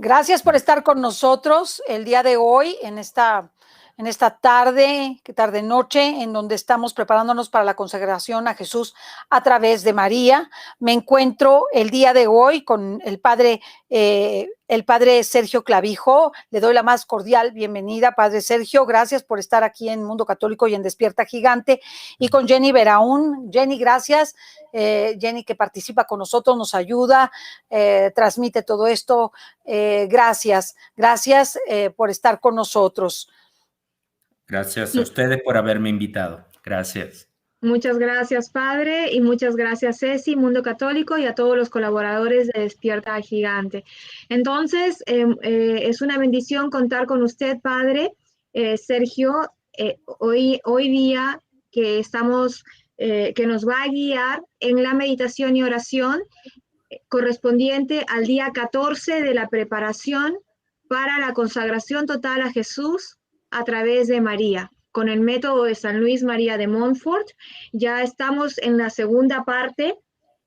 Gracias por estar con nosotros el día de hoy en esta tarde-noche, en donde estamos preparándonos para la consagración a Jesús a través de María. Me encuentro el día de hoy con el padre Sergio Clavijo. Le doy la más cordial bienvenida, padre Sergio. Gracias por estar aquí en Mundo Católico y en Despierta Gigante. Y con Jenny Beraún. Jenny, gracias. Jenny, que participa con nosotros, nos ayuda, transmite todo esto. Gracias por estar con nosotros. Gracias a ustedes por haberme invitado. Gracias. Muchas gracias, padre, y muchas gracias, Ceci, Mundo Católico, y a todos los colaboradores de Despierta Gigante. Entonces, es una bendición contar con usted, padre. Sergio, hoy día que que nos va a guiar en la meditación y oración correspondiente al día 14 de la preparación para la consagración total a Jesús a través de María, con el método de San Luis María de Montfort. Ya estamos en la segunda parte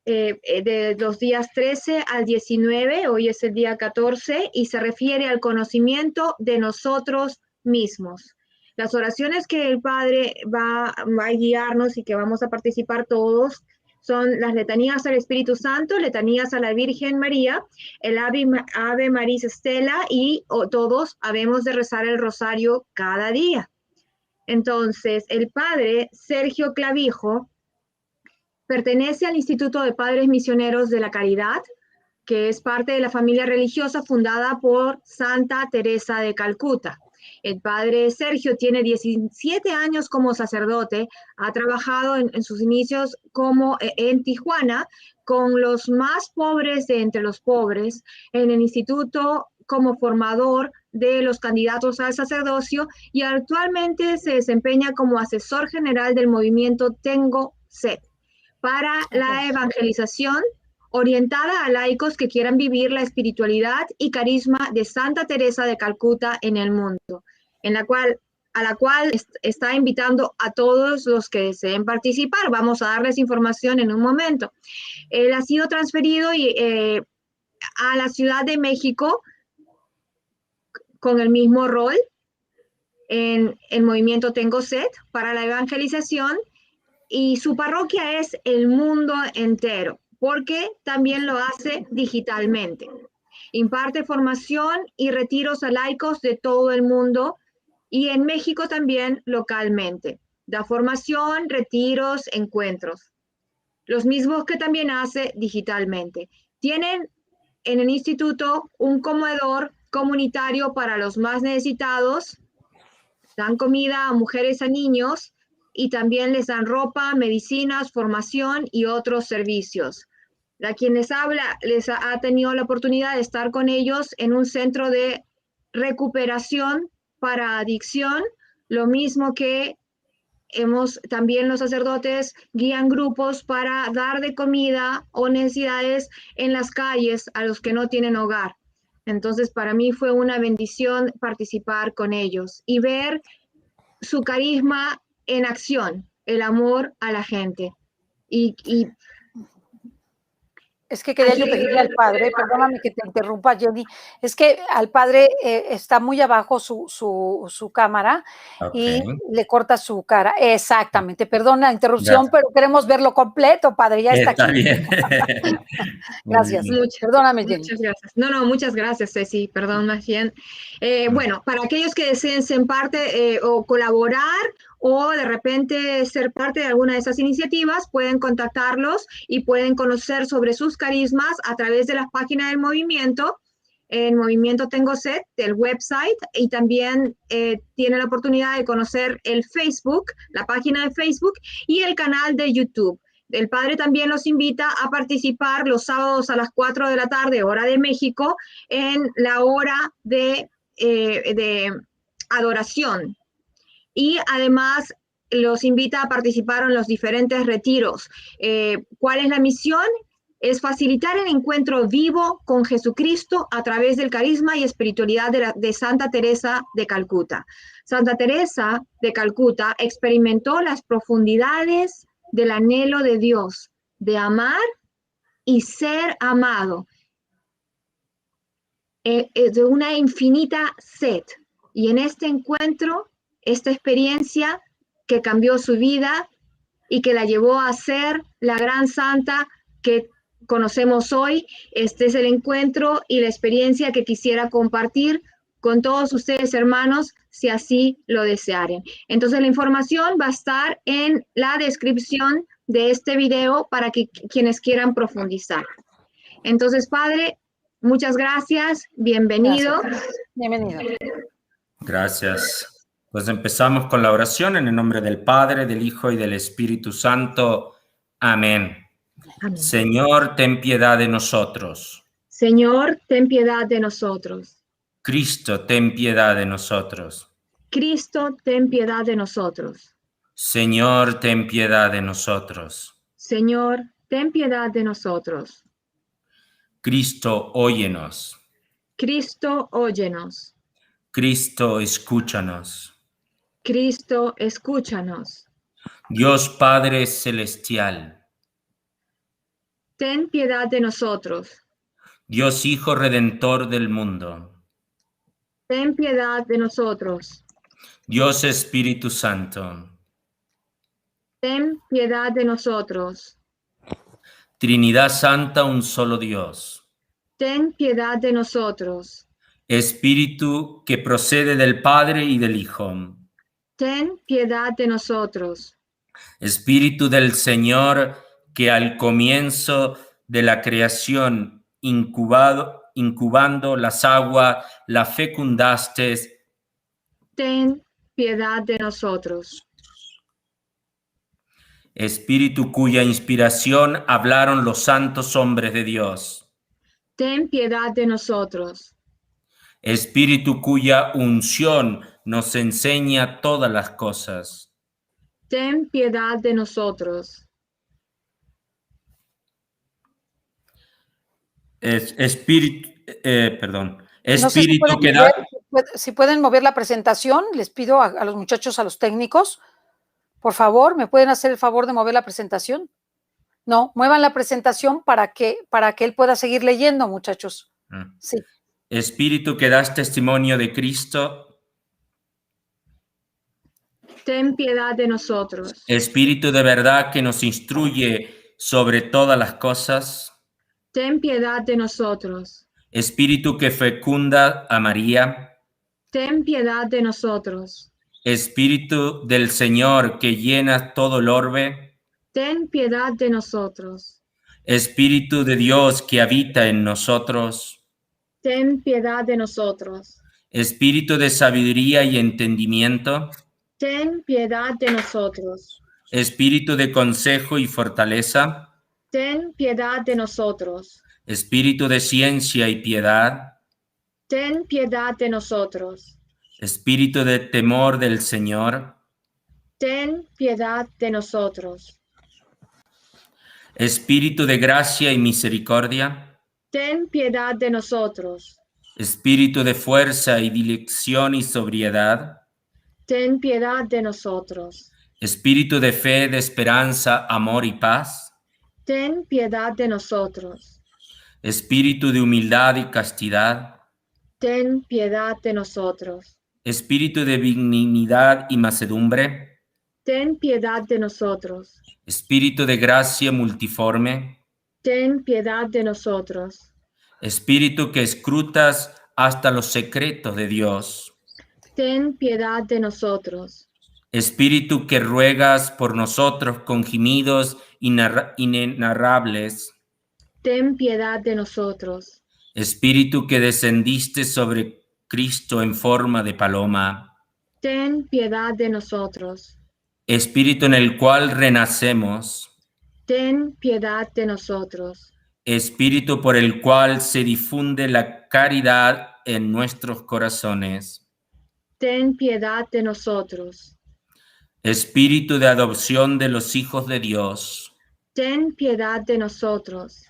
de los días 13 al 19, hoy es el día 14, y se refiere al conocimiento de nosotros mismos. Las oraciones que el Padre va a guiarnos y que vamos a participar todos son las letanías al Espíritu Santo, letanías a la Virgen María, el Ave Maris Stella, y todos habemos de rezar el rosario cada día. Entonces, el padre Sergio Clavijo pertenece al Instituto de Padres Misioneros de la Caridad, que es parte de la familia religiosa fundada por Santa Teresa de Calcuta. El padre Sergio tiene 17 años como sacerdote, ha trabajado en sus inicios en Tijuana con los más pobres de entre los pobres, en el instituto como formador de los candidatos al sacerdocio, y actualmente se desempeña como asesor general del movimiento Tengo Sed para la evangelización orientada a laicos que quieran vivir la espiritualidad y carisma de Santa Teresa de Calcuta en el mundo, a la cual está invitando a todos los que deseen participar. Vamos a darles información en un momento. Él ha sido transferido a la Ciudad de México con el mismo rol en el movimiento Tengo Sed para la evangelización, y su parroquia es el mundo entero, porque también lo hace digitalmente. Imparte formación y retiros a laicos de todo el mundo, y en México también localmente. Da formación, retiros, encuentros, los mismos que también hace digitalmente. Tienen en el instituto un comedor comunitario para los más necesitados, dan comida a mujeres y a niños, y también les dan ropa, medicinas, formación y otros servicios. A quienes habla les ha tenido la oportunidad de estar con ellos en un centro de recuperación para adicción, lo mismo que también los sacerdotes guían grupos para dar de comida o necesidades en las calles a los que no tienen hogar. Entonces, para mí fue una bendición participar con ellos y ver su carisma en acción, el amor a la gente. Es que quería yo pedirle al padre, perdóname que te interrumpa, Jenny, es que al padre está muy abajo su cámara, okay, y le corta su cara. Exactamente, perdona la interrupción, pero queremos verlo completo, padre, ya está aquí. Bien. Gracias, perdóname, Jenny. Muchas gracias. No, muchas gracias, Ceci, perdón, más bien. Bueno, para aquellos que deseen ser parte o colaborar, o de repente ser parte de alguna de esas iniciativas, pueden contactarlos y pueden conocer sobre sus carismas a través de la página del movimiento, el Movimiento Tengo Sed, del website, y también tienen la oportunidad de conocer el Facebook, la página de Facebook y el canal de YouTube. El padre también los invita a participar los sábados a las 4 de la tarde, hora de México, en la hora de adoración. Y además los invita a participar en los diferentes retiros. ¿Cuál es la misión? Es facilitar el encuentro vivo con Jesucristo a través del carisma y espiritualidad de Santa Teresa de Calcuta. Santa Teresa de Calcuta experimentó las profundidades del anhelo de Dios, de amar y ser amado. de una infinita sed. Y en este encuentro, esta experiencia que cambió su vida y que la llevó a ser la gran santa que conocemos hoy, este es el encuentro y la experiencia que quisiera compartir con todos ustedes, hermanos, si así lo desearen. Entonces, la información va a estar en la descripción de este video para que quienes quieran profundizar. Entonces, Padre, muchas gracias. Bienvenido. Gracias. Bienvenido. Gracias. Pues empezamos con la oración en el nombre del Padre, del Hijo y del Espíritu Santo. Amén. Amén. Señor, ten piedad de nosotros. Señor, ten piedad de nosotros. Cristo, ten piedad de nosotros. Cristo, ten piedad de nosotros. Señor, ten piedad de nosotros. Señor, ten piedad de nosotros. Cristo, óyenos. Cristo, óyenos. Cristo, escúchanos. Cristo, escúchanos. Dios Padre Celestial. Ten piedad de nosotros. Dios Hijo Redentor del mundo. Ten piedad de nosotros. Dios Espíritu Santo. Ten piedad de nosotros. Trinidad Santa, un solo Dios. Ten piedad de nosotros. Espíritu que procede del Padre y del Hijo. Ten piedad de nosotros. Espíritu del Señor que al comienzo de la creación incubando las aguas, la fecundaste. Ten piedad de nosotros. Espíritu cuya inspiración hablaron los santos hombres de Dios. Ten piedad de nosotros. Espíritu cuya unción nos enseña todas las cosas. Ten piedad de nosotros. Espíritu No sé si pueden, que da... si pueden mover la presentación, les pido a los muchachos, a los técnicos, por favor, ¿me pueden hacer el favor de mover la presentación? No, muevan la presentación para que él pueda seguir leyendo, muchachos. Sí. Espíritu que das testimonio de Cristo. Ten piedad de nosotros. Espíritu de verdad que nos instruye sobre todas las cosas. Ten piedad de nosotros. Espíritu que fecunda a María. Ten piedad de nosotros. Espíritu del Señor que llena todo el orbe. Ten piedad de nosotros. Espíritu de Dios que habita en nosotros. Ten piedad de nosotros. Espíritu de sabiduría y entendimiento. Ten piedad de nosotros. Espíritu de consejo y fortaleza. Ten piedad de nosotros. Espíritu de ciencia y piedad. Ten piedad de nosotros. Espíritu de temor del Señor. Ten piedad de nosotros. Espíritu de gracia y misericordia. Ten piedad de nosotros. Espíritu de fuerza y dirección y sobriedad. Ten piedad de nosotros. Espíritu de fe, de esperanza, amor y paz. Ten piedad de nosotros. Espíritu de humildad y castidad. Ten piedad de nosotros. Espíritu de benignidad y mansedumbre. Ten piedad de nosotros. Espíritu de gracia multiforme. Ten piedad de nosotros. Espíritu que escrutas hasta los secretos de Dios. Ten piedad de nosotros. Espíritu que ruegas por nosotros con gemidos inenarrables. Ten piedad de nosotros. Espíritu que descendiste sobre Cristo en forma de paloma. Ten piedad de nosotros. Espíritu en el cual renacemos. Ten piedad de nosotros. Espíritu por el cual se difunde la caridad en nuestros corazones. Ten piedad de nosotros. Espíritu de adopción de los hijos de Dios. Ten piedad de nosotros.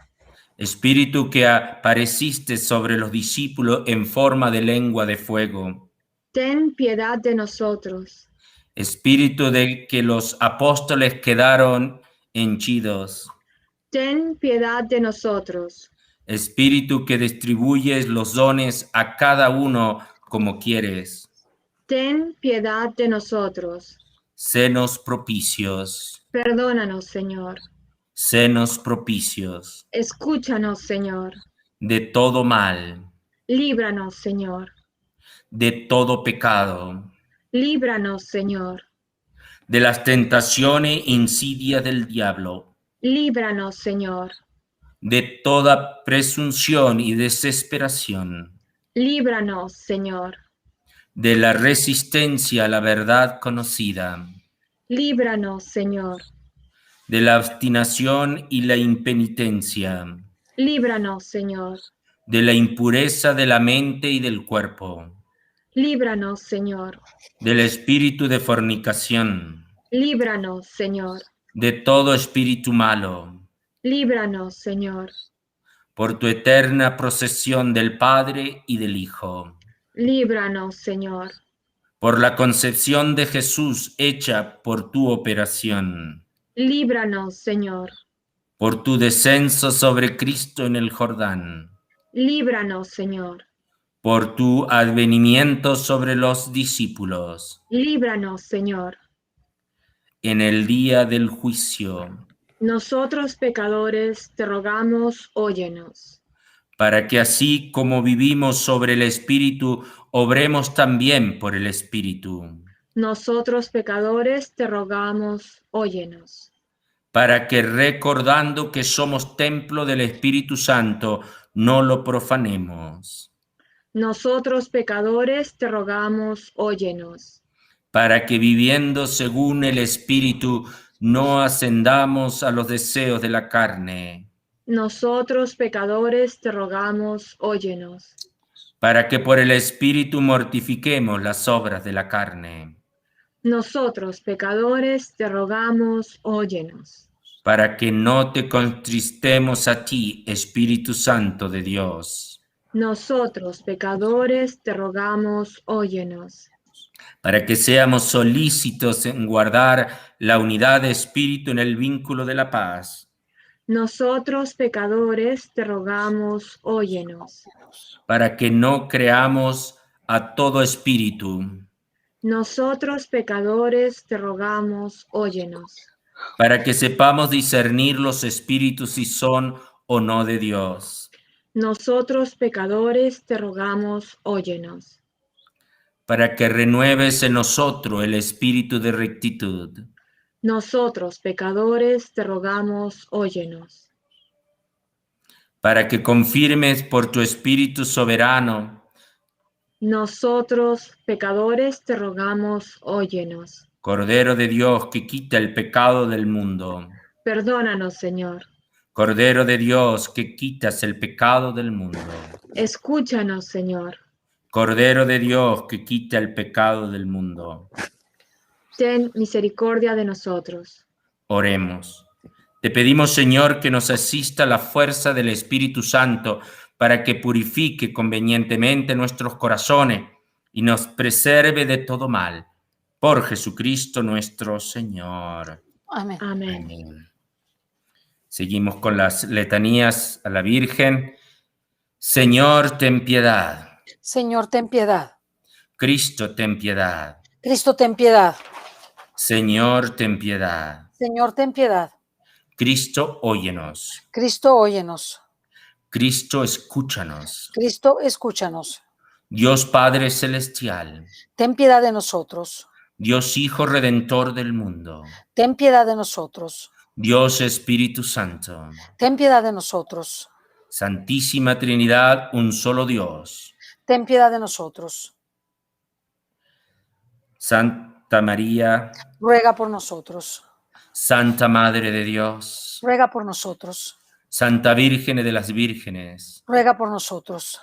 Espíritu que apareciste sobre los discípulos en forma de lengua de fuego. Ten piedad de nosotros. Espíritu de que los apóstoles quedaron henchidos. Ten piedad de nosotros. Espíritu que distribuyes los dones a cada uno como quieres, ten piedad de nosotros. senos propicios, Perdónanos, Señor. senos propicios, Escúchanos, Señor. de todo mal, Líbranos, Señor. de todo pecado, Líbranos, Señor. de las tentaciones e insidia del diablo, Líbranos, Señor. de toda presunción y desesperación, Líbranos, Señor. de la resistencia a la verdad conocida, Líbranos, Señor. de la obstinación y la impenitencia, Líbranos, Señor. de la impureza de la mente y del cuerpo, Líbranos, Señor. del espíritu de fornicación, Líbranos, Señor. de todo espíritu malo, Líbranos, Señor. por tu eterna procesión del Padre y del Hijo, Líbranos, Señor. por la concepción de Jesús hecha por tu operación, Líbranos, Señor. por tu descenso sobre Cristo en el Jordán, Líbranos, Señor. por tu advenimiento sobre los discípulos, Líbranos, Señor. en el día del juicio, Nosotros pecadores te rogamos, óyenos. para que así como vivimos sobre el Espíritu, obremos también por el Espíritu, Nosotros pecadores te rogamos, óyenos. para que recordando que somos templo del Espíritu Santo, no lo profanemos, Nosotros pecadores te rogamos, óyenos. para que viviendo según el Espíritu, no ascendamos a los deseos de la carne, Nosotros pecadores te rogamos, óyenos. para que por el Espíritu mortifiquemos las obras de la carne, Nosotros pecadores te rogamos, óyenos. para que no te contristemos a ti, Espíritu Santo de Dios, Nosotros pecadores te rogamos, óyenos. para que seamos solícitos en guardar la unidad de espíritu en el vínculo de la paz, Nosotros pecadores te rogamos, óyenos. para que no creamos a todo espíritu, Nosotros pecadores te rogamos, óyenos. para que sepamos discernir los espíritus si son o no de Dios, Nosotros pecadores te rogamos, óyenos. para que renueves en nosotros el espíritu de rectitud, Nosotros pecadores te rogamos, óyenos. para que confirmes por tu espíritu soberano Nosotros pecadores te rogamos, óyenos. Cordero de Dios que quita el pecado del mundo. Perdónanos, Señor. Cordero de Dios que quitas el pecado del mundo. Escúchanos, Señor. Cordero de Dios que quita el pecado del mundo. Ten misericordia de nosotros. Oremos. Te pedimos, Señor, que nos asista la fuerza del Espíritu Santo para que purifique convenientemente nuestros corazones y nos preserve de todo mal. Por Jesucristo nuestro Señor. Amén. Amén. Amén. Seguimos con las letanías a la Virgen. Señor, ten piedad. Señor, ten piedad. Cristo, ten piedad. Cristo, ten piedad. Señor, ten piedad. Señor, ten piedad. Cristo, óyenos. Cristo, óyenos. Cristo, escúchanos. Cristo, escúchanos. Dios Padre Celestial, Ten piedad de nosotros. Dios Hijo Redentor del mundo, Ten piedad de nosotros. Dios Espíritu Santo, Ten piedad de nosotros. Santísima Trinidad, un solo Dios. Ten piedad de nosotros. Santa María, Ruega por nosotros. Santa Madre de Dios, Ruega por nosotros. Santa Virgen de las Vírgenes, Ruega por nosotros.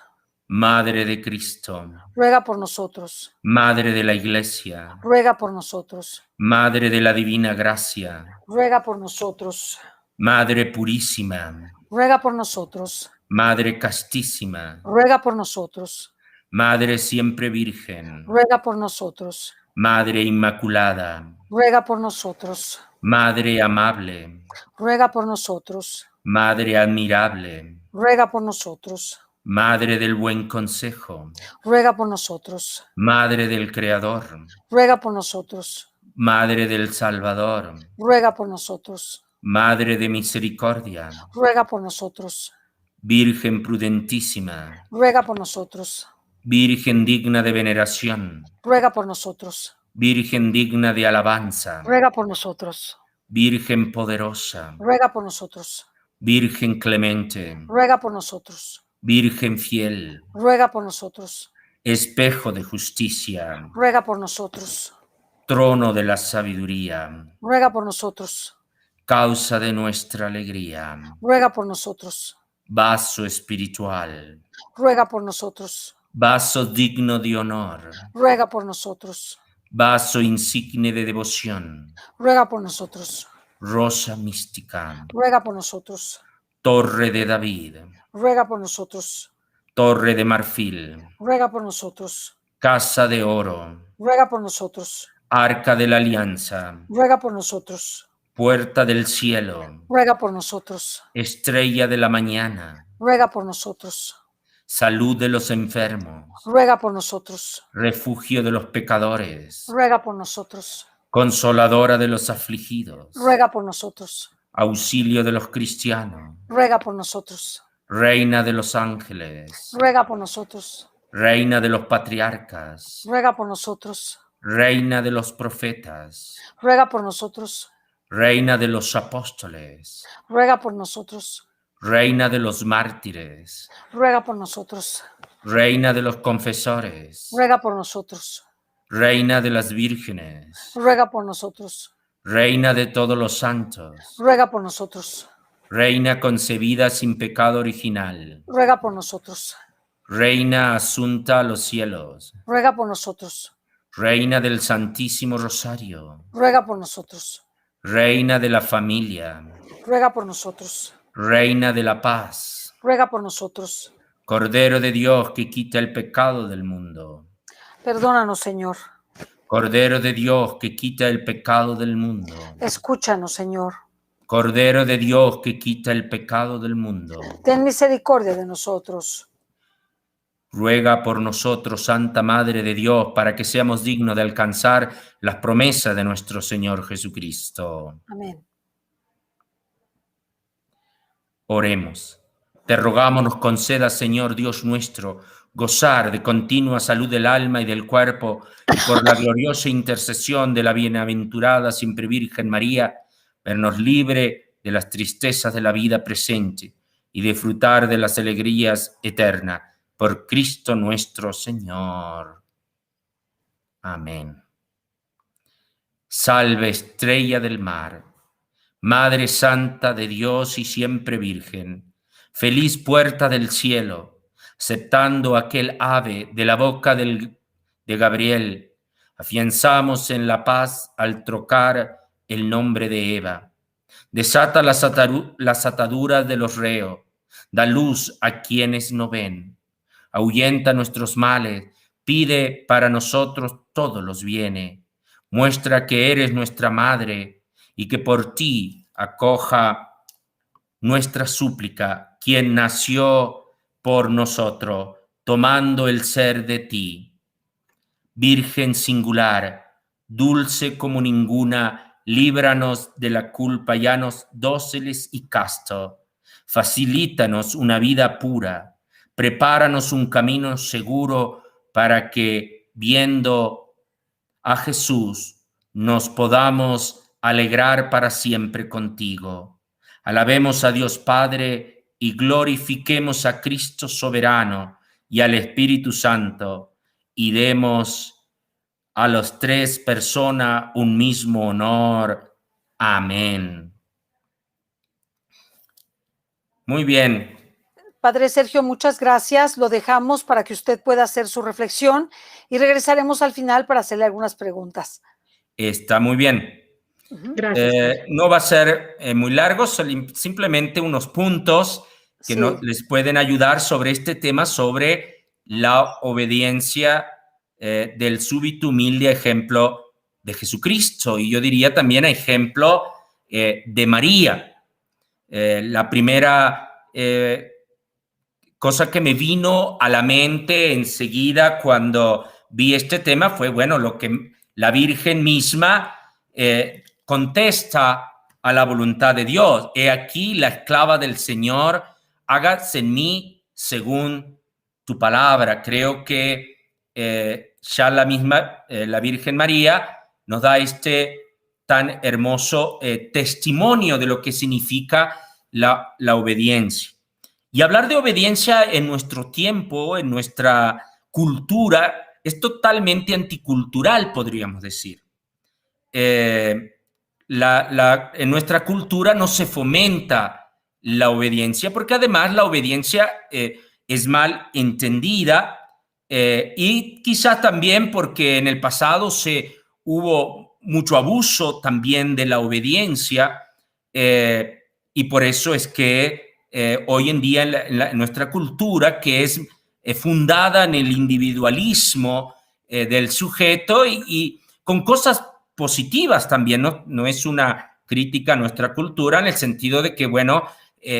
Madre de Cristo, Ruega por nosotros. Madre de la Iglesia, Ruega por nosotros. Madre de la Divina Gracia, Ruega por nosotros. Madre Purísima, Ruega por nosotros. Madre Castísima, Ruega por nosotros. Madre Siempre Virgen, Ruega por nosotros. Madre Inmaculada, Ruega por nosotros. Madre Amable, Ruega por nosotros. Madre Admirable, ruega por nosotros. Madre del buen consejo, Ruega por nosotros. Madre del Creador, Ruega por nosotros. Madre del Salvador, Ruega por nosotros. Madre de misericordia, Ruega por nosotros. Virgen prudentísima, Ruega por nosotros. Virgen digna de veneración, Ruega por nosotros. Virgen digna de alabanza, Ruega por nosotros. Virgen poderosa, Ruega por nosotros. Virgen clemente, Ruega por nosotros. Virgen fiel, Ruega por nosotros. espejo de justicia, Ruega por nosotros. trono de la sabiduría, Ruega por nosotros. causa de nuestra alegría, Ruega por nosotros. vaso espiritual, Ruega por nosotros. vaso digno de honor, Ruega por nosotros. vaso insigne de devoción, Ruega por nosotros. rosa mística, Ruega por nosotros. torre de David, Ruega por nosotros. torre de marfil, Ruega por nosotros. casa de oro, Ruega por nosotros. arca de la alianza, Ruega por nosotros. puerta del cielo, Ruega por nosotros. estrella de la mañana, Ruega por nosotros. salud de los enfermos, Ruega por nosotros. refugio de los pecadores, Ruega por nosotros. consoladora de los afligidos, Ruega por nosotros. auxilio de los cristianos, Ruega por nosotros. reina de los ángeles, Ruega por nosotros. reina de los patriarcas, Ruega por nosotros. reina de los profetas, Ruega por nosotros. reina de los apóstoles, Ruega por nosotros. reina de los mártires, Ruega por nosotros. reina de los confesores, Ruega por nosotros. reina de las vírgenes, Ruega por nosotros. reina de todos los santos, Ruega por nosotros. reina concebida sin pecado original, Ruega por nosotros. reina asunta a los cielos, Ruega por nosotros. reina del Santísimo Rosario, Ruega por nosotros. reina de la familia, Ruega por nosotros. reina de la paz, Ruega por nosotros. Cordero de Dios que quita el pecado del mundo, Perdónanos, Señor. Cordero de Dios que quita el pecado del mundo, Escúchanos, Señor. Cordero de Dios que quita el pecado del mundo, Ten misericordia de nosotros. ruega por nosotros, Santa Madre de Dios, para que seamos dignos de alcanzar las promesas de nuestro Señor Jesucristo. Amén. Oremos. Te rogamos nos conceda, Señor Dios nuestro, gozar de continua salud del alma y del cuerpo, y por la gloriosa intercesión de la bienaventurada siempre Virgen María, vernos libre de las tristezas de la vida presente y disfrutar de las alegrías eternas. Por Cristo nuestro Señor. Amén. Salve, estrella del mar, Madre Santa de Dios y siempre Virgen, feliz puerta del cielo, aceptando aquel ave de la boca de Gabriel, afianzamos en la paz al trocar el nombre de Eva. Desata las ataduras de los reos, da luz a quienes no ven. Ahuyenta nuestros males, pide para nosotros todos los bienes. Muestra que eres nuestra madre y que por ti acoja nuestra súplica, quien nació por nosotros, tomando el ser de ti. Virgen singular, dulce como ninguna, líbranos de la culpa, llanos dóciles y castos. Facilítanos una vida pura. Prepáranos un camino seguro para que, viendo a Jesús, nos podamos alegrar para siempre contigo. Alabemos a Dios Padre y glorifiquemos a Cristo soberano y al Espíritu Santo y demos a las tres personas un mismo honor. Amén. Muy bien. Padre Sergio, muchas gracias. Lo dejamos para que usted pueda hacer su reflexión y regresaremos al final para hacerle algunas preguntas. Está muy bien. Gracias. No va a ser muy largo, simplemente unos puntos que Sí. les pueden ayudar sobre este tema, sobre la obediencia del súbito humilde ejemplo de Jesucristo. Y yo diría también ejemplo de María. La primera cosa que me vino a la mente enseguida cuando vi este tema fue, bueno, lo que la Virgen misma contesta a la voluntad de Dios. He aquí la esclava del Señor, hágase en mí según tu palabra. Creo que ya la misma, la Virgen María, nos da este tan hermoso testimonio de lo que significa la obediencia. Y hablar de obediencia en nuestro tiempo, en nuestra cultura, es totalmente anticultural, podríamos decir. En nuestra cultura no se fomenta la obediencia, porque además la obediencia es mal entendida y quizás también porque en el pasado hubo mucho abuso también de la obediencia y por eso es que hoy en día en nuestra cultura, que es fundada en el individualismo del sujeto y con cosas positivas también, no es una crítica a nuestra cultura en el sentido de que, bueno,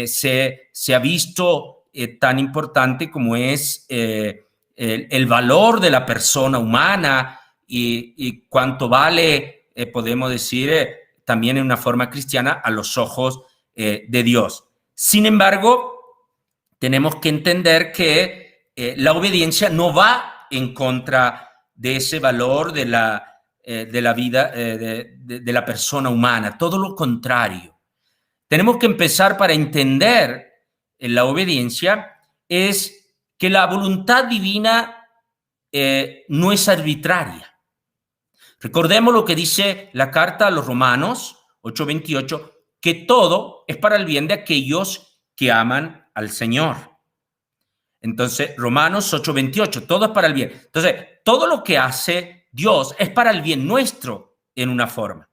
se ha visto tan importante como es el valor de la persona humana y cuánto vale, podemos decir, también en una forma cristiana a los ojos de Dios. Sin embargo, tenemos que entender que la obediencia no va en contra de ese valor de la vida de la persona humana, todo lo contrario. Tenemos que empezar para entender la obediencia es que la voluntad divina no es arbitraria. Recordemos lo que dice la carta a los Romanos 8:28, que todo es para el bien de aquellos que aman al Señor. Entonces, Romanos 8:28, todo es para el bien. Entonces, todo lo que hace Dios es para el bien nuestro en una forma.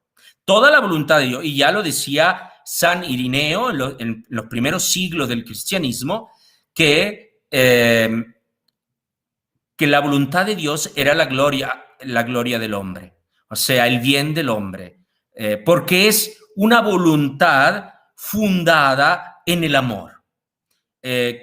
Toda la voluntad de Dios, y ya lo decía San Irineo en los primeros siglos del cristianismo, que la voluntad de Dios era la gloria del hombre, o sea, el bien del hombre, porque es una voluntad fundada en el amor.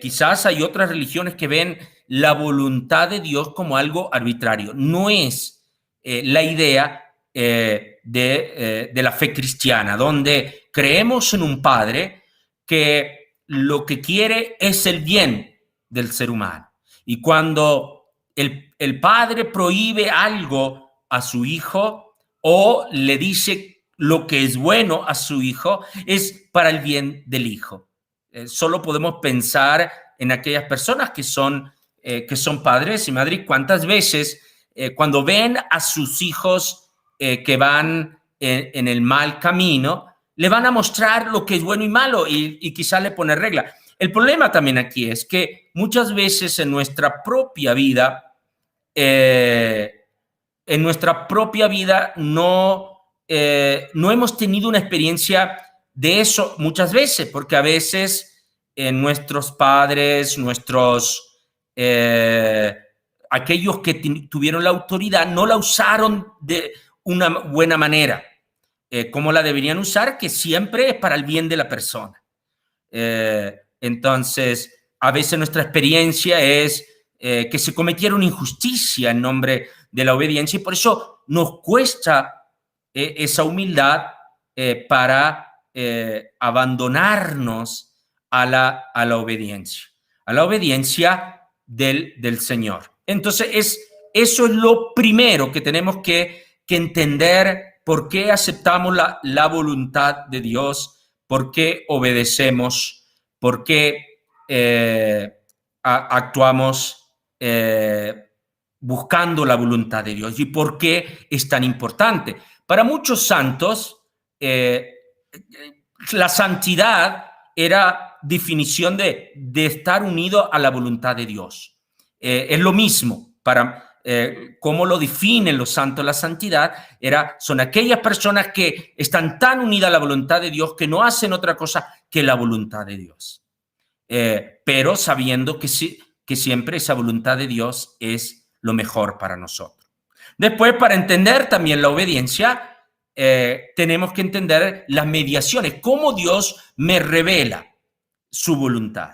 Quizás hay otras religiones que ven la voluntad de Dios como algo arbitrario. No es la idea de la fe cristiana, donde creemos en un Padre que lo que quiere es el bien del ser humano. Y cuando el Padre prohíbe algo a su Hijo o le dice lo que es bueno a su Hijo, es para el bien del Hijo. Solo podemos pensar en aquellas personas que son padres y madres. ¿Cuántas veces cuando ven a sus hijos que van en el mal camino, le van a mostrar lo que es bueno y malo y quizás le ponen regla? El problema también aquí es que muchas veces en nuestra propia vida no hemos tenido una experiencia de eso muchas veces, porque a veces nuestros padres, aquellos que tuvieron la autoridad no la usaron de una buena manera, como la deberían usar, que siempre es para el bien de la persona. Entonces, a veces nuestra experiencia es que se cometiera una injusticia en nombre de la obediencia y por eso nos cuesta esa humildad para abandonarnos a la obediencia del Señor. Entonces, eso es lo primero que tenemos que entender, por qué aceptamos la voluntad de Dios, por qué obedecemos, por qué actuamos buscando la voluntad de Dios y por qué es tan importante. Para muchos santos, la santidad era definición de estar unido a la voluntad de Dios. Es lo mismo para cómo lo definen los santos. La santidad son aquellas personas que están tan unidas a la voluntad de Dios que no hacen otra cosa que la voluntad de Dios, pero sabiendo que siempre esa voluntad de Dios es lo mejor para nosotros. Después, para entender también la obediencia, tenemos que entender las mediaciones, cómo Dios me revela su voluntad.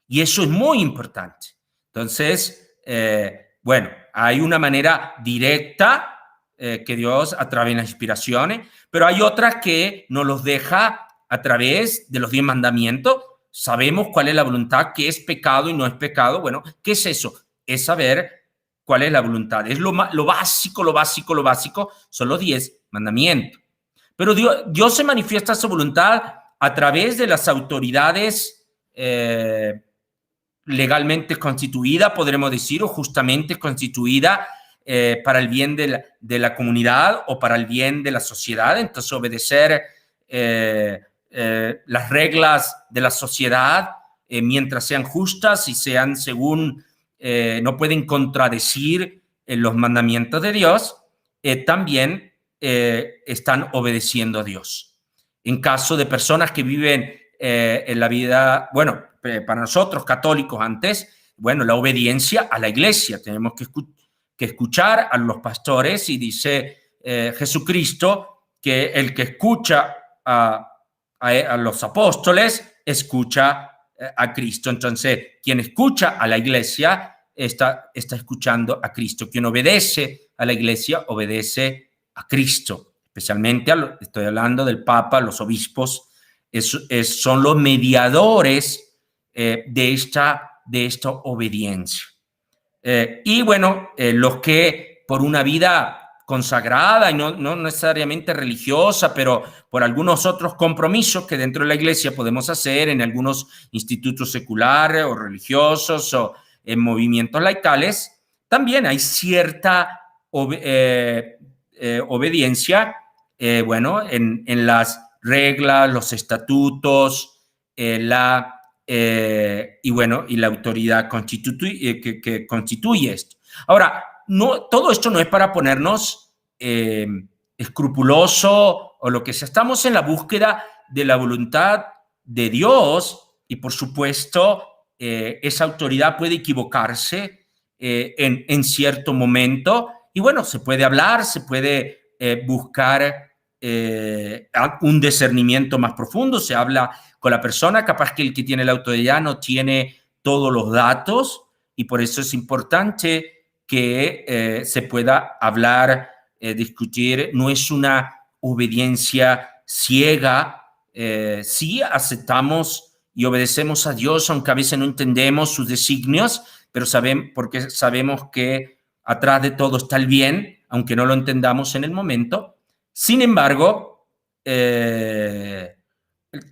Y eso es muy importante. Entonces, bueno, hay una manera directa que Dios a través de las inspiraciones, pero hay otras que nos los deja a través de los 10 mandamientos. Sabemos cuál es la voluntad, qué es pecado y no es pecado. Bueno, ¿qué es eso? Es saber cuál es la voluntad. Es lo básico, son los 10 mandamientos. Pero Dios se manifiesta su voluntad a través de las autoridades legalmente constituida, podremos decir, o justamente constituida para el bien de la comunidad o para el bien de la sociedad. Entonces, obedecer las reglas de la sociedad mientras sean justas y sean según, no pueden contradecir los mandamientos de Dios, también están obedeciendo a Dios. En caso de personas que viven en la vida, bueno, para nosotros católicos antes, bueno, la obediencia a la iglesia. Tenemos que escuchar a los pastores, y dice Jesucristo que el que escucha a los apóstoles escucha a Cristo. Entonces, quien escucha a la iglesia está escuchando a Cristo. Quien obedece a la iglesia obedece a Cristo. Especialmente, estoy hablando del Papa, los obispos, son los mediadores de esta obediencia. Y bueno, los que por una vida consagrada y no necesariamente religiosa, pero por algunos otros compromisos que dentro de la iglesia podemos hacer en algunos institutos seculares o religiosos o en movimientos laicales, también hay cierta obediencia, bueno, en las reglas, los estatutos, y bueno, y la autoridad que constituye esto. Ahora, todo esto no es para ponernos escrupuloso o lo que sea. Estamos en la búsqueda de la voluntad de Dios y, por supuesto, esa autoridad puede equivocarse en cierto momento. Y bueno, se puede hablar, se puede buscar un discernimiento más profundo, se habla con la persona, capaz que el que tiene la autoridad no tiene todos los datos, y por eso es importante que se pueda hablar, discutir. No es una obediencia ciega. Sí aceptamos y obedecemos a Dios, aunque a veces no entendemos sus designios, pero porque sabemos que atrás de todo está el bien, aunque no lo entendamos en el momento. Sin embargo,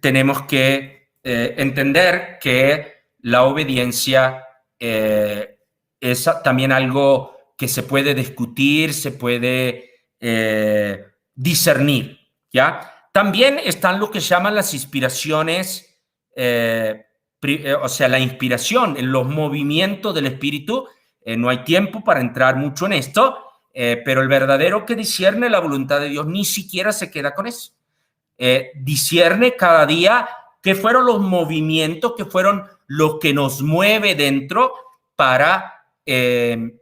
tenemos que entender que la obediencia es también algo que se puede discutir, se puede discernir, ¿ya? También están lo que llaman las inspiraciones, o sea, la inspiración, en los movimientos del Espíritu. No hay tiempo para entrar mucho en esto, pero el verdadero que discierne la voluntad de Dios ni siquiera se queda con eso. Discierne cada día qué fueron los movimientos, qué fueron lo que nos mueve dentro para ver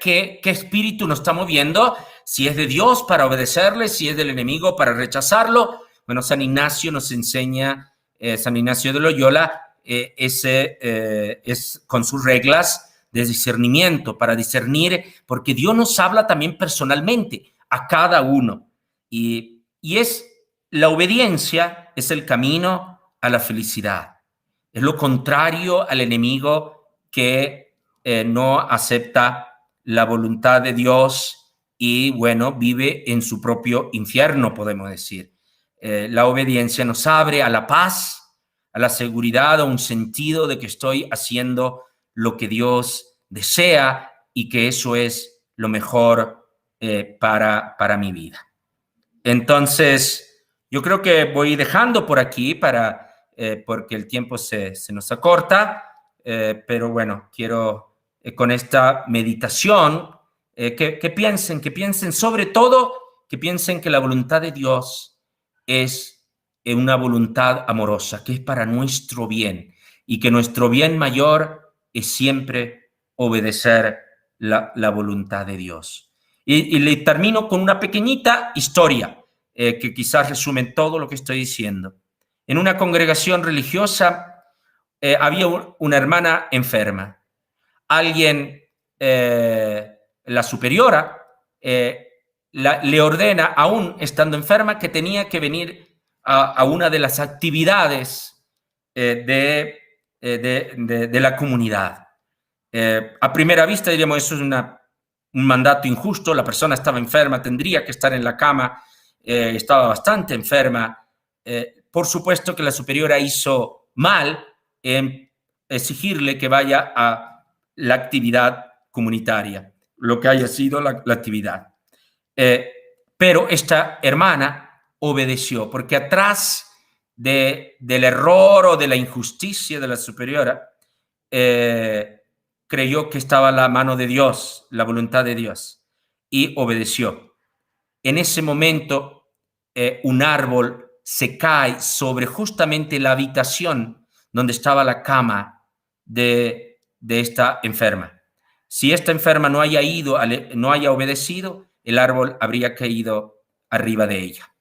qué espíritu nos está moviendo, si es de Dios para obedecerle, si es del enemigo para rechazarlo. Bueno, San Ignacio nos enseña, San Ignacio de Loyola, es con sus reglas de discernimiento, para discernir, porque Dios nos habla también personalmente a cada uno. Y es la obediencia, es el camino a la felicidad. Es lo contrario al enemigo que no acepta la voluntad de Dios y, bueno, vive en su propio infierno, podemos decir. La obediencia nos abre a la paz, a la seguridad, a un sentido de que estoy haciendo lo que Dios desea y que eso es lo mejor para mi vida. Entonces, yo creo que voy dejando por aquí porque el tiempo se nos acorta, pero bueno, quiero con esta meditación que piensen sobre todo, que piensen que la voluntad de Dios es una voluntad amorosa, que es para nuestro bien, y que nuestro bien mayor es siempre obedecer la voluntad de Dios. Y le termino con una pequeñita historia que quizás resume todo lo que estoy diciendo. En una congregación religiosa había una hermana enferma. Alguien, la superiora, le ordena, aún estando enferma, que tenía que venir a una de las actividades de la comunidad. A primera vista diríamos, eso es un mandato injusto, la persona estaba enferma, tendría que estar en la cama, estaba bastante enferma. Por supuesto que la superiora hizo mal en exigirle que vaya a la actividad comunitaria, lo que haya sido la actividad. Pero esta hermana obedeció, porque atrás del error o de la injusticia de la superiora, creyó que estaba la mano de Dios, la voluntad de Dios, y obedeció. En ese momento, un árbol se cae sobre justamente la habitación donde estaba la cama de esta enferma. Si esta enferma no haya obedecido, el árbol habría caído arriba de ella.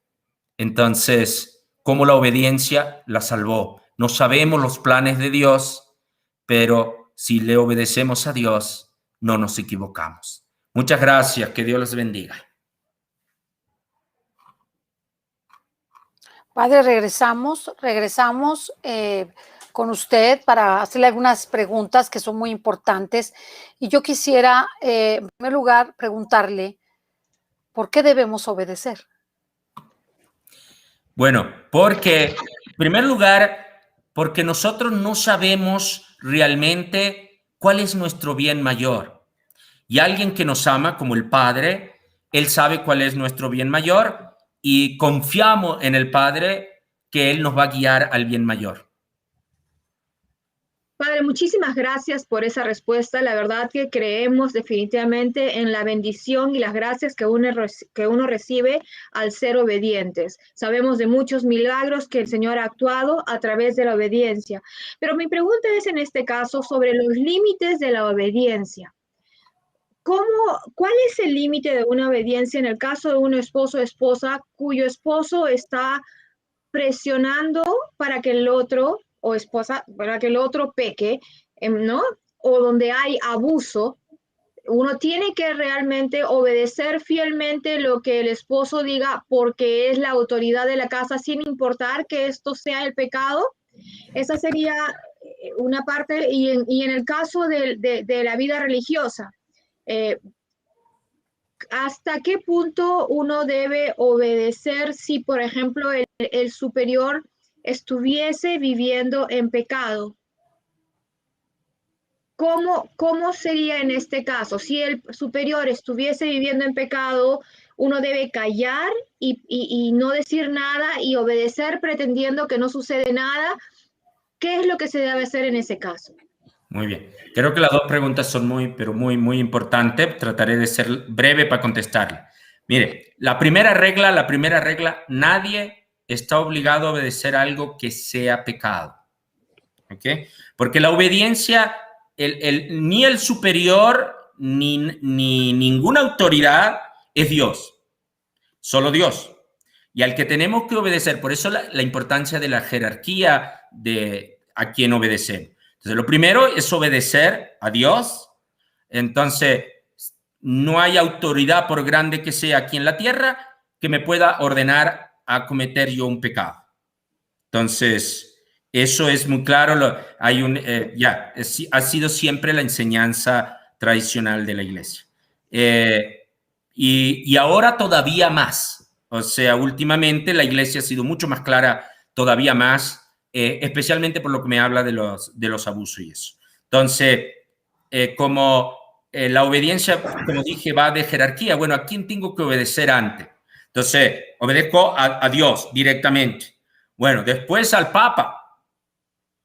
Entonces, ¿cómo la obediencia la salvó? No sabemos los planes de Dios, pero si le obedecemos a Dios, no nos equivocamos. Muchas gracias, que Dios les bendiga. Padre, regresamos con usted para hacerle algunas preguntas que son muy importantes. Y yo quisiera, en primer lugar, preguntarle, ¿por qué debemos obedecer? Bueno, porque, en primer lugar, porque nosotros no sabemos realmente cuál es nuestro bien mayor. Y alguien que nos ama, como el Padre, Él sabe cuál es nuestro bien mayor y confiamos en el Padre que Él nos va a guiar al bien mayor. Padre, muchísimas gracias por esa respuesta. La verdad que creemos definitivamente en la bendición y las gracias que uno recibe al ser obedientes. Sabemos de muchos milagros que el Señor ha actuado a través de la obediencia. Pero mi pregunta es en este caso sobre los límites de la obediencia. ¿Cuál es el límite de una obediencia en el caso de un esposo o esposa cuyo esposo está presionando para que el otro o esposa, para que el otro peque, ¿no? O donde hay abuso, uno tiene que realmente obedecer fielmente lo que el esposo diga porque es la autoridad de la casa sin importar que esto sea el pecado. Esa sería una parte, y en el caso de la vida religiosa, ¿hasta qué punto uno debe obedecer si, por ejemplo, el superior estuviese viviendo en pecado? ¿Cómo sería en este caso? Si el superior estuviese viviendo en pecado, uno debe callar y no decir nada y obedecer pretendiendo que no sucede nada. ¿Qué es lo que se debe hacer en ese caso? Muy bien. Creo que las dos preguntas son muy importantes. Trataré de ser breve para contestarle. Mire, la primera regla, nadie está obligado a obedecer algo que sea pecado. ¿Ok? Porque la obediencia, ni el superior, ni ninguna autoridad es Dios. Solo Dios. Y al que tenemos que obedecer, por eso la importancia de la jerarquía de a quien obedecemos. Entonces, lo primero es obedecer a Dios. Entonces, no hay autoridad, por grande que sea aquí en la tierra, que me pueda ordenar a cometer yo un pecado. Entonces, eso es muy claro. Ha sido siempre la enseñanza tradicional de la iglesia. Y ahora todavía más. O sea, últimamente la iglesia ha sido mucho más clara, todavía más, especialmente por lo que me habla de los abusos y eso. Entonces, como la obediencia, como dije, va de jerarquía, bueno, ¿a quién tengo que obedecer antes? Entonces, obedezco a Dios directamente. Bueno, después al Papa,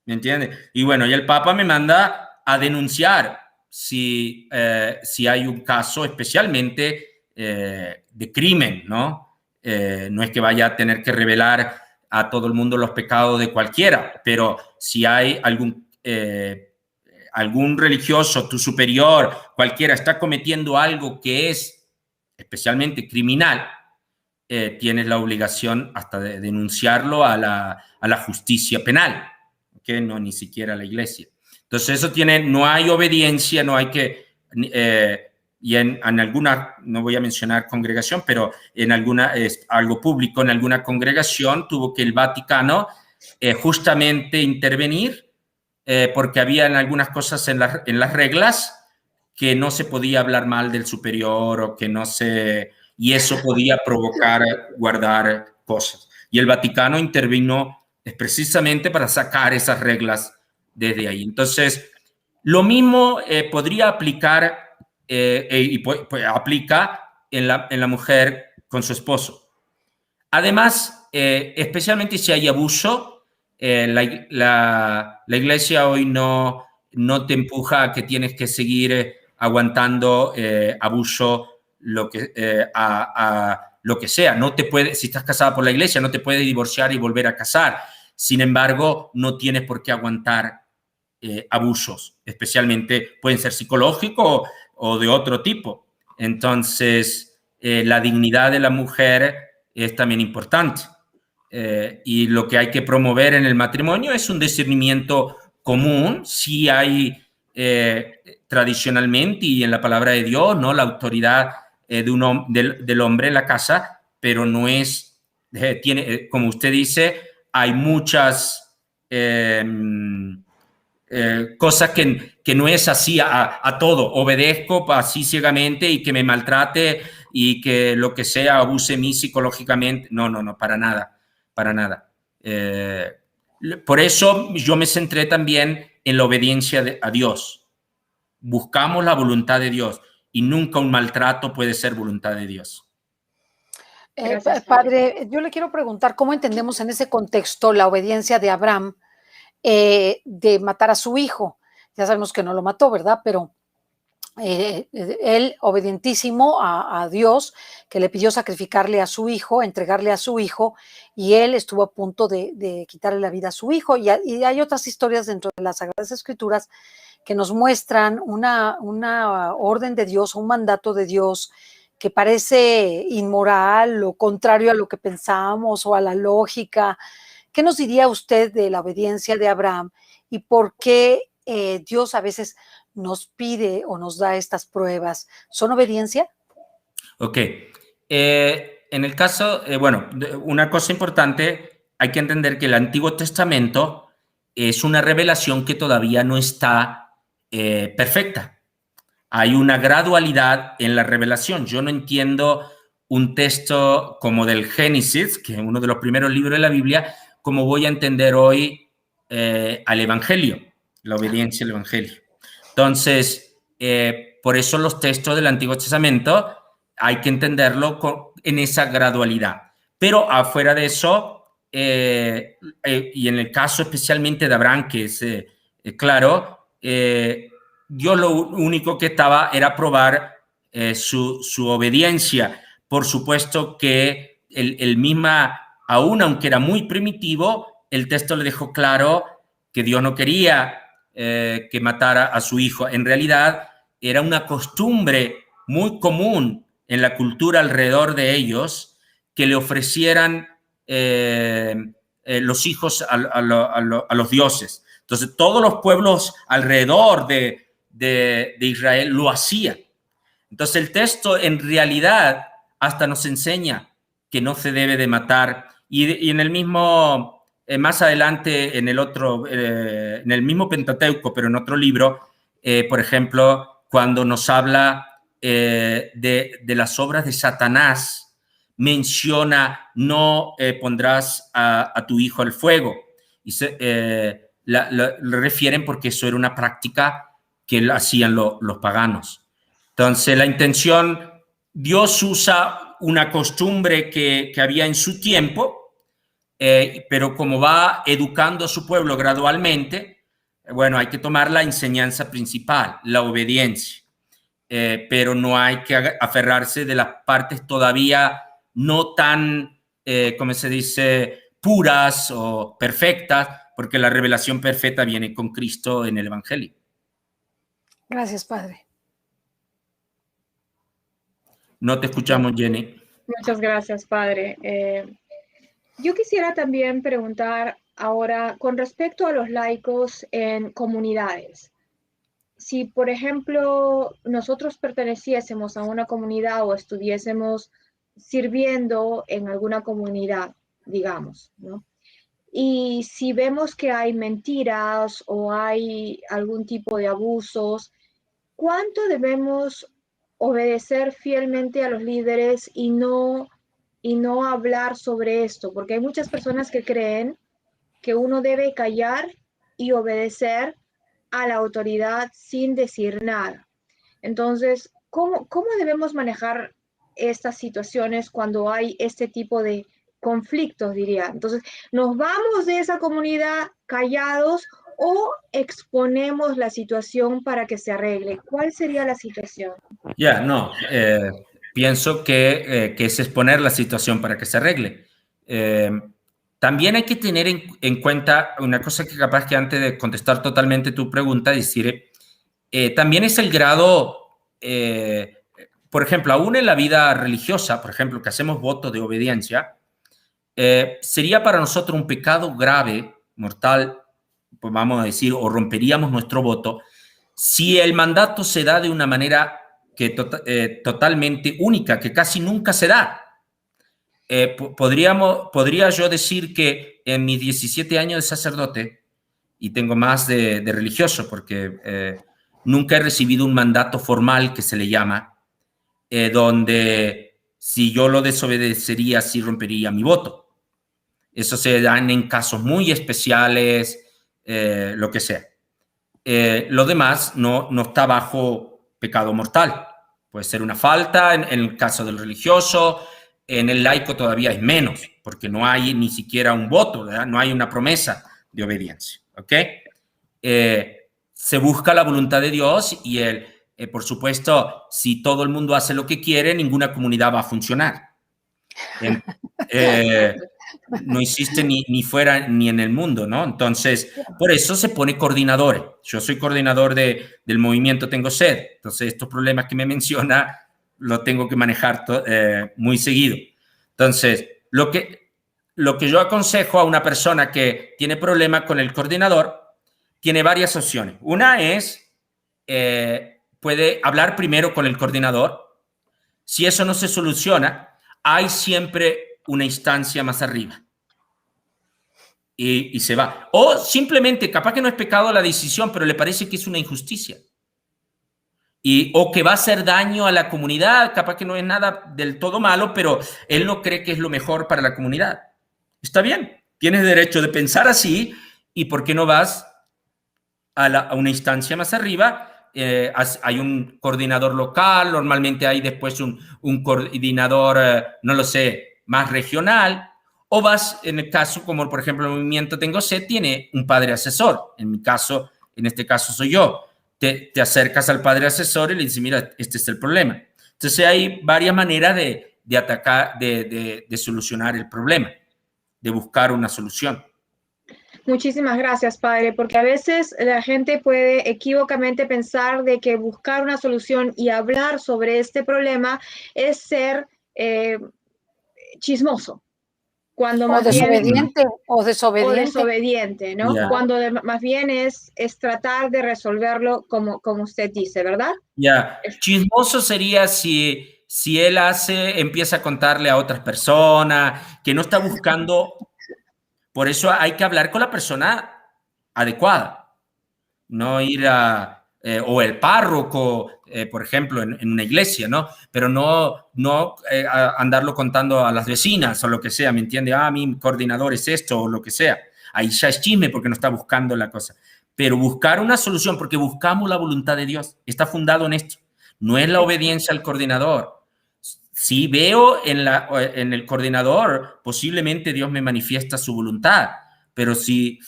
¿me entiendes? Y bueno, y el Papa me manda a denunciar si hay un caso especialmente de crimen, ¿no? No es que vaya a tener que revelar a todo el mundo los pecados de cualquiera, pero si hay algún religioso, tu superior, cualquiera, está cometiendo algo que es especialmente criminal, tienes la obligación hasta de denunciarlo a la justicia penal. ¿Ok? que no ni siquiera la iglesia. Entonces eso no hay obediencia, no hay que, y en alguna, no voy a mencionar congregación, pero en alguna, es algo público, en alguna congregación tuvo que el Vaticano justamente intervenir porque habían algunas cosas en las reglas que no se podía hablar mal del superior o que no se... Y eso podía provocar guardar cosas. Y el Vaticano intervino precisamente para sacar esas reglas desde ahí. Entonces, lo mismo podría aplicar y aplica en la mujer con su esposo. Además, especialmente si hay abuso, la iglesia hoy no te empuja a que tienes que seguir aguantando abuso lo que sea. No te puede, si estás casada por la iglesia, no te puedes divorciar y volver a casar. Sin embargo, no tienes por qué aguantar abusos, especialmente pueden ser psicológicos o de otro tipo. Entonces, la dignidad de la mujer es también importante. Y lo que hay que promover en el matrimonio es un discernimiento común. Sí hay tradicionalmente y en la palabra de Dios, ¿no?, la autoridad del hombre en la casa, pero no es, como usted dice, hay muchas cosas que no es así a todo, obedezco así ciegamente y que me maltrate y que lo que sea abuse de mí psicológicamente. No, para nada, para nada. Por eso yo me centré también en la obediencia a Dios. Buscamos la voluntad de Dios y nunca un maltrato puede ser voluntad de Dios. Gracias, Padre, yo le quiero preguntar cómo entendemos en ese contexto la obediencia de Abraham de matar a su hijo. Ya sabemos que no lo mató, ¿verdad? Pero él, obedientísimo a Dios, que le pidió sacrificarle a su hijo, entregarle a su hijo, y él estuvo a punto de quitarle la vida a su hijo. Y hay otras historias dentro de las Sagradas Escrituras que nos muestran una orden de Dios, un mandato de Dios que parece inmoral o contrario a lo que pensamos o a la lógica. ¿Qué nos diría usted de la obediencia de Abraham y por qué Dios a veces nos pide o nos da estas pruebas? ¿Son obediencia? Ok. En el caso, bueno, una cosa importante, hay que entender que el Antiguo Testamento es una revelación que todavía no está perfecta. Hay una gradualidad en la revelación. Yo no entiendo un texto como del Génesis, que es uno de los primeros libros de la Biblia, como voy a entender hoy al Evangelio, la obediencia al Evangelio. Entonces, por eso los textos del Antiguo Testamento hay que entenderlo en esa gradualidad. Pero afuera de eso, y en el caso especialmente de Abraham, que es claro, Dios lo único que estaba era probar su obediencia. Por supuesto que el misma, aún aunque era muy primitivo, el texto le dejó claro que Dios no quería que matara a su hijo. En realidad, era una costumbre muy común en la cultura alrededor de ellos que le ofrecieran los hijos a los dioses. Entonces, todos los pueblos alrededor de Israel lo hacían. Entonces, el texto en realidad hasta nos enseña que no se debe de matar. Y en el mismo, más adelante, en el mismo Pentateuco, pero en otro libro, por ejemplo, cuando nos habla de las obras de Satanás, menciona no pondrás a tu hijo al fuego. Y lo refieren porque eso era una práctica que hacían los paganos. Entonces, la intención, Dios usa una costumbre que había en su tiempo, pero como va educando a su pueblo gradualmente, bueno, hay que tomar la enseñanza principal, la obediencia. Pero no hay que aferrarse de las partes todavía no tan, como se dice, puras o perfectas, porque la revelación perfecta viene con Cristo en el Evangelio. Gracias, Padre. No te escuchamos, Jenny. Muchas gracias, Padre. Yo quisiera también preguntar Ahora, con respecto a los laicos en comunidades, si por ejemplo nosotros perteneciésemos a una comunidad o estuviésemos sirviendo en alguna comunidad, digamos, ¿no? Y si vemos que hay mentiras o hay algún tipo de abusos, ¿cuánto debemos obedecer fielmente a los líderes y no hablar sobre esto? Porque hay muchas personas que creen que uno debe callar y obedecer a la autoridad sin decir nada. Entonces, ¿cómo debemos manejar estas situaciones cuando hay este tipo de conflictos, diría? Entonces, ¿nos vamos de esa comunidad callados o exponemos la situación para que se arregle? ¿Cuál sería la situación? Ya, no, pienso que es exponer la situación para que se arregle. También hay que tener en cuenta una cosa que capaz que antes de contestar totalmente tu pregunta, decir, también es el grado, por ejemplo, aún en la vida religiosa, por ejemplo, que hacemos voto de obediencia, sería para nosotros un pecado grave, mortal, pues vamos a decir, o romperíamos nuestro voto, si el mandato se da de una manera que totalmente única, que casi nunca se da. Podría yo decir que en mis 17 años de sacerdote, y tengo más de religioso, porque nunca he recibido un mandato formal que se le llama, donde si yo lo desobedecería, sí rompería mi voto. Eso se dan en casos muy especiales, lo que sea. Lo demás no está bajo pecado mortal. Puede ser una falta en el caso del religioso, en el laico todavía es menos, porque no hay ni siquiera un voto, ¿verdad? No hay una promesa de obediencia, ¿ok? Se busca la voluntad de Dios y por supuesto, si todo el mundo hace lo que quiere, ninguna comunidad va a funcionar. No existe ni fuera ni en el mundo, ¿no? Entonces, por eso se pone coordinadores. Yo soy coordinador del movimiento Tengo Sed. Entonces, estos problemas que me menciona los tengo que manejar muy seguido. Entonces, lo que yo aconsejo a una persona que tiene problemas con el coordinador, tiene varias opciones. Una es, puede hablar primero con el coordinador. Si eso no se soluciona, hay siempre una instancia más arriba y se va. O simplemente, capaz que no es pecado la decisión, pero le parece que es una injusticia. O que va a hacer daño a la comunidad, capaz que no es nada del todo malo, pero él no cree que es lo mejor para la comunidad. Está bien, tienes derecho de pensar así, y ¿por qué no vas a una instancia más arriba? Hay un coordinador local, normalmente hay después un coordinador, no lo sé, más regional, o vas, en el caso, como por ejemplo el movimiento Tengo Sed, tiene un padre asesor. En este caso soy yo. Te acercas al padre asesor y le dices, mira, este es el problema. Entonces hay varias maneras de atacar, de solucionar el problema, de buscar una solución. Muchísimas gracias, padre, porque a veces la gente puede equívocamente pensar de que buscar una solución y hablar sobre este problema es ser chismoso. Cuando o más desobediente, bien, o desobediente, ¿no? Yeah. Cuando más bien es tratar de resolverlo como usted dice, ¿verdad? Ya, chismoso sería si él empieza a contarle a otras personas, que no está buscando. Por eso hay que hablar con la persona adecuada, no ir o el párroco, por ejemplo, en una iglesia, ¿no? Pero no andarlo contando a las vecinas o lo que sea, ¿me entiende? Mi coordinador es esto o lo que sea. Ahí ya es chisme porque no está buscando la cosa. Pero buscar una solución, porque buscamos la voluntad de Dios, está fundado en esto. No es la obediencia al coordinador. Si veo en el coordinador, posiblemente Dios me manifiesta su voluntad, pero si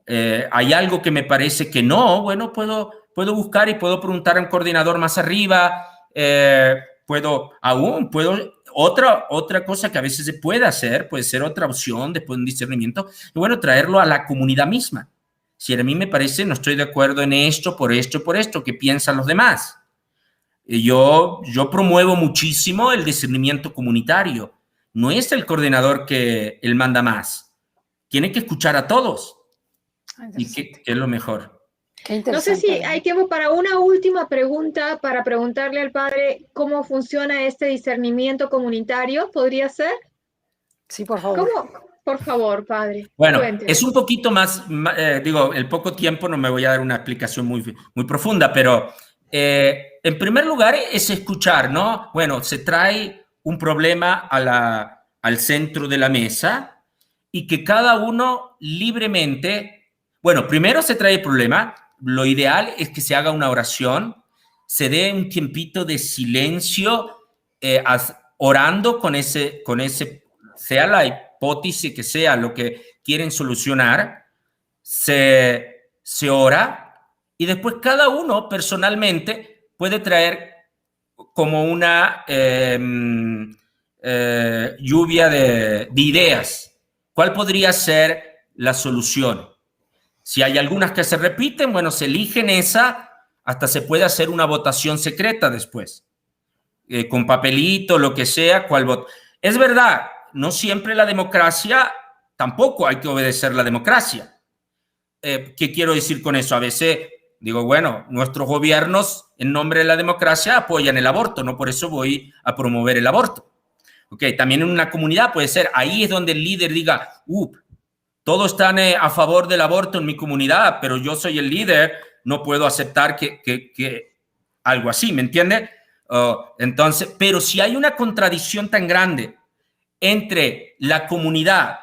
hay algo que me parece que no, bueno, puedo buscar y puedo preguntar a un coordinador más arriba, otra cosa que a veces se puede hacer, puede ser otra opción después de un discernimiento, y bueno, traerlo a la comunidad misma. Si a mí me parece, no estoy de acuerdo en esto, por esto, ¿qué piensan los demás? Yo promuevo muchísimo el discernimiento comunitario. No es el coordinador que él manda más. tiene que escuchar a todos. ¿Y Interesante. qué es lo mejor? Qué No sé si interesante. hay tiempo para una última pregunta para preguntarle al padre cómo funciona este discernimiento comunitario. ¿Podría ser? Sí, por favor. ¿Cómo? Por favor, padre, Bueno, cuénteme. es un poquito más, digo, el poco tiempo no me voy a dar una explicación muy profunda, pero en primer lugar es escuchar, ¿no? Bueno, se trae un problema al centro de la mesa y que cada uno libremente, bueno, primero se trae el problema, lo ideal es que se haga una oración, se dé un tiempito de silencio, orando con ese, sea la hipótesis que sea lo que quieren solucionar, se ora y después cada uno personalmente puede traer como una lluvia de ideas. ¿Cuál podría ser la solución? Si hay algunas que se repiten, bueno, se eligen esa, hasta se puede hacer una votación secreta después, con papelito, lo que sea, cuál voto. Es verdad, no siempre la democracia, tampoco hay que obedecer la democracia. ¿Qué quiero decir con eso? A veces digo, bueno, nuestros gobiernos en nombre de la democracia apoyan el aborto, no por eso voy a promover el aborto. Okay, también en una comunidad puede ser, ahí es donde el líder diga, todos están a favor del aborto en mi comunidad, pero yo soy el líder, no puedo aceptar que algo así, ¿me entiende? Entonces, pero si hay una contradicción tan grande entre la comunidad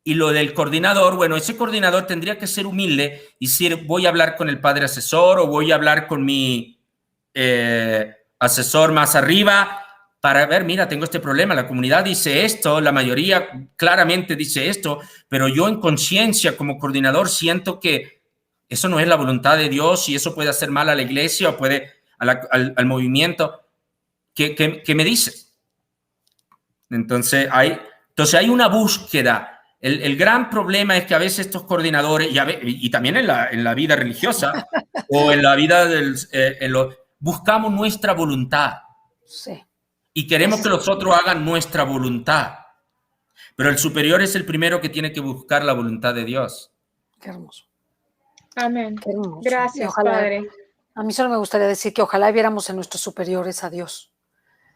y lo del coordinador, bueno, ese coordinador tendría que ser humilde y decir, voy a hablar con el padre asesor o voy a hablar con mi asesor más arriba para ver, mira, tengo este problema, la comunidad dice esto, la mayoría claramente dice esto, pero yo en conciencia como coordinador siento que eso no es la voluntad de Dios y eso puede hacer mal a la iglesia o puede al movimiento. ¿Qué me dices? Entonces hay una búsqueda. El gran problema es que a veces estos coordinadores, y también en la vida religiosa o en la vida buscamos nuestra voluntad. Sí. Y queremos que los otros hagan nuestra voluntad. Pero el superior es el primero que tiene que buscar la voluntad de Dios. Qué hermoso. Amén. Qué hermoso. Gracias, ojalá, padre. A mí solo me gustaría decir que ojalá viéramos en nuestros superiores a Dios.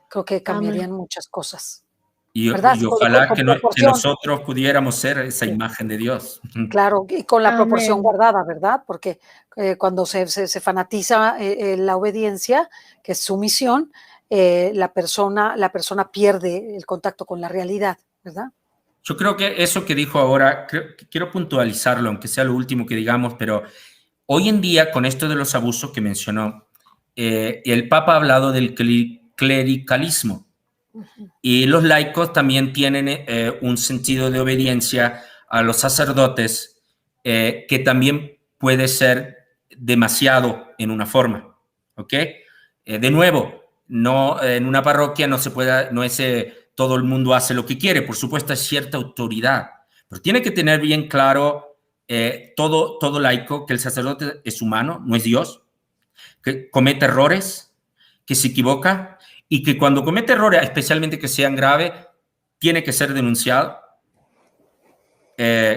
Creo que cambiarían muchas cosas. Y ojalá que nosotros pudiéramos ser esa imagen de Dios. Claro, y con la proporción guardada, ¿verdad? Porque cuando se fanatiza la obediencia, que es sumisión, la persona pierde el contacto con la realidad, ¿verdad? Yo creo que eso que dijo ahora, quiero puntualizarlo, aunque sea lo último que digamos, pero hoy en día, con esto de los abusos que mencionó, el Papa ha hablado del clericalismo. Y los laicos también tienen un sentido de obediencia a los sacerdotes que también puede ser demasiado en una forma, ¿ok? De nuevo, no, en una parroquia no se puede, no es todo el mundo hace lo que quiere, por supuesto hay cierta autoridad, pero tiene que tener bien claro todo laico que el sacerdote es humano, no es Dios, que comete errores, que se equivoca, y que cuando comete errores, especialmente que sean graves, tiene que ser denunciado.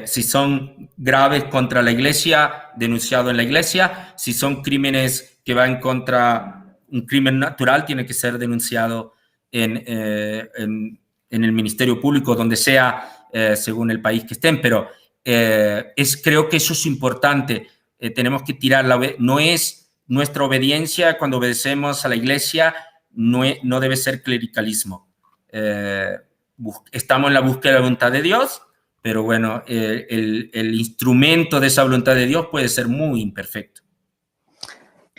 Si son graves contra la iglesia, denunciado en la iglesia. Si son crímenes que van contra un crimen natural, tiene que ser denunciado en el Ministerio Público, donde sea, según el país que estén. Pero creo que eso es importante. Tenemos que tirar no es nuestra obediencia cuando obedecemos a la iglesia, no debe ser clericalismo. Estamos en la búsqueda de la voluntad de Dios, pero bueno, el instrumento de esa voluntad de Dios puede ser muy imperfecto.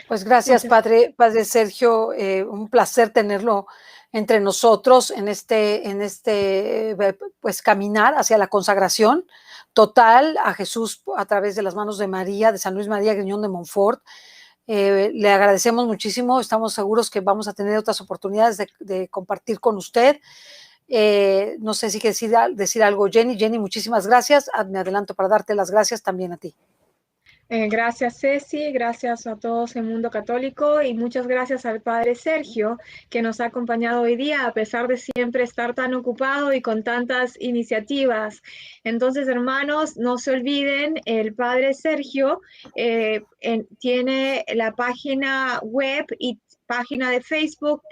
Pues gracias, Padre Sergio, un placer tenerlo entre nosotros en este pues caminar hacia la consagración total a Jesús a través de las manos de María, de San Luis María Griñón de Montfort. Le agradecemos muchísimo, estamos seguros que vamos a tener otras oportunidades de compartir con usted. No sé si quieres decir algo, Jenny. Jenny, muchísimas gracias. Me adelanto para darte las gracias también a ti. Gracias Ceci, gracias a todos en Mundo Católico y muchas gracias al Padre Sergio que nos ha acompañado hoy día a pesar de siempre estar tan ocupado y con tantas iniciativas. Entonces, hermanos, no se olviden, el Padre Sergio tiene la página web y página de Facebook,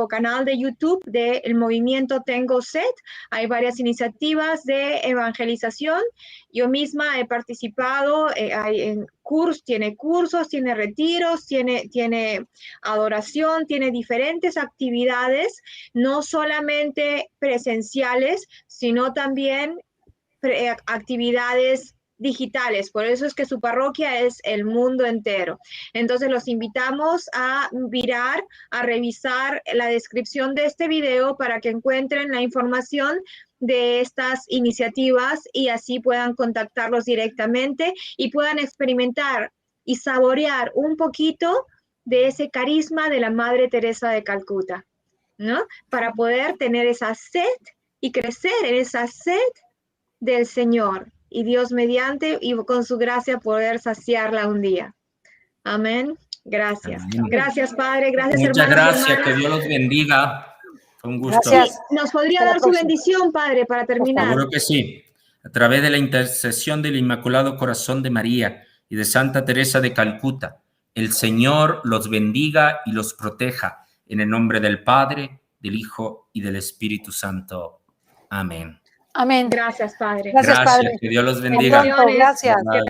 canal de YouTube del movimiento Tengo Sed. Hay varias iniciativas de evangelización. Yo misma he participado, tiene cursos, tiene retiros, tiene adoración, tiene diferentes actividades, no solamente presenciales, sino también actividades digitales. Por eso es que su parroquia es el mundo entero. Entonces los invitamos a mirar, a revisar la descripción de este video para que encuentren la información de estas iniciativas y así puedan contactarlos directamente y puedan experimentar y saborear un poquito de ese carisma de la Madre Teresa de Calcuta, ¿no? Para poder tener esa sed y crecer en esa sed del Señor y Dios mediante y con su gracia poder saciarla un día. Amén. Gracias. Amén. Gracias, Padre. Gracias, Muchas hermanos. gracias. Que Dios los bendiga. Fue un gusto. Gracias. ¿Nos podría Hasta la dar su próxima. bendición, Padre, para terminar? Seguro que sí. A través de la intercesión del Inmaculado Corazón de María y de Santa Teresa de Calcuta, el Señor los bendiga y los proteja. En el nombre del Padre, del Hijo y del Espíritu Santo. Amén. Amén. Gracias, Padre. Gracias, Padre. Que Dios los bendiga. Hasta pronto. Gracias. Bye.